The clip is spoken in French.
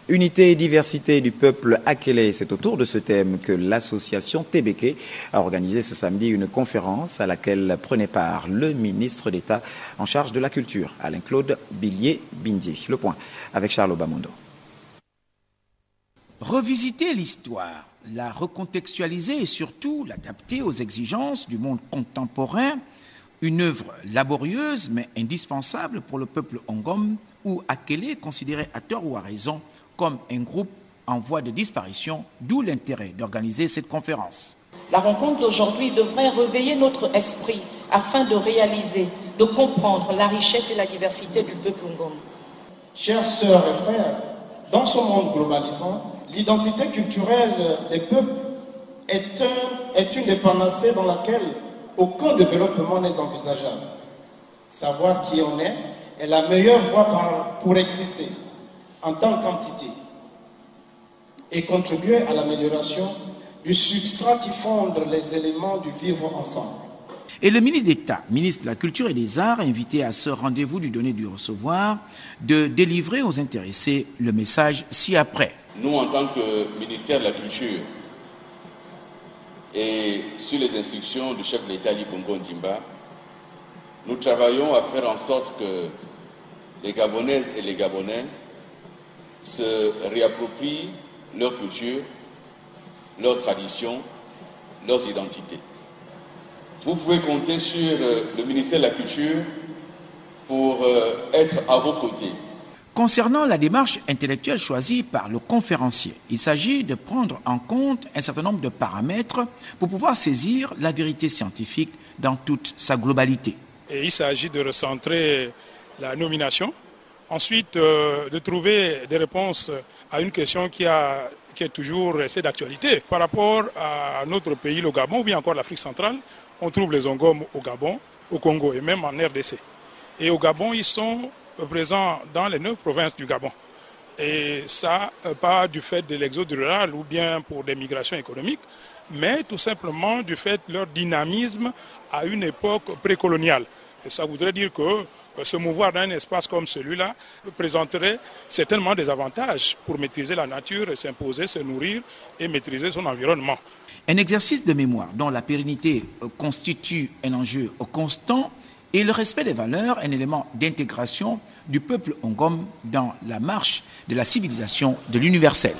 Unité et diversité du peuple Akélé, c'est autour de ce thème que l'association Tébéké a organisé ce samedi une conférence à laquelle prenait part le ministre d'État en charge de la culture, Alain-Claude Billié-Bindi. Le point avec Charles Obamondo. Revisiter l'histoire, la recontextualiser et surtout l'adapter aux exigences du monde contemporain, une œuvre laborieuse mais indispensable pour le peuple Ngom ou Akélé, considéré à tort ou à raison comme un groupe en voie de disparition, d'où l'intérêt d'organiser cette conférence. La rencontre d'aujourd'hui devrait réveiller notre esprit afin de réaliser, de comprendre la richesse et la diversité du peuple Ngom. Chères sœurs et frères, dans ce monde globalisant, l'identité culturelle des peuples est une des panacées dans laquelle aucun développement n'est envisageable. Savoir qui on est la meilleure voie pour exister en tant qu'entité et contribuer à l'amélioration du substrat qui fonde les éléments du vivre ensemble. Et le ministre d'État, ministre de la Culture et des Arts, invité à ce rendez-vous du donner du recevoir, de délivrer aux intéressés le message ci-après. Nous, en tant que ministère de la Culture, et sur les instructions du chef de l'État, Ali Bongo Ondimba, nous travaillons à faire en sorte que les Gabonaises et les Gabonais se réapproprient leur culture, leurs traditions, leurs identités. Vous pouvez compter sur le ministère de la Culture pour être à vos côtés. Concernant la démarche intellectuelle choisie par le conférencier, il s'agit de prendre en compte un certain nombre de paramètres pour pouvoir saisir la vérité scientifique dans toute sa globalité. Et il s'agit de recentrer la nomination, ensuite de trouver des réponses à une question qui est toujours restée d'actualité. Par rapport à notre pays, le Gabon, ou bien encore l'Afrique centrale, on trouve les Ngom au Gabon, au Congo et même en RDC. Et au Gabon, ils sont présents dans les 9 provinces du Gabon. Et ça, pas du fait de l'exode rural ou bien pour des migrations économiques, mais tout simplement du fait de leur dynamisme à une époque précoloniale. Et ça voudrait dire que se mouvoir dans un espace comme celui-là présenterait certainement des avantages pour maîtriser la nature, s'imposer, se nourrir et maîtriser son environnement. Un exercice de mémoire dont la pérennité constitue un enjeu constant et le respect des valeurs, un élément d'intégration du peuple Ngom dans la marche de la civilisation de l'universel.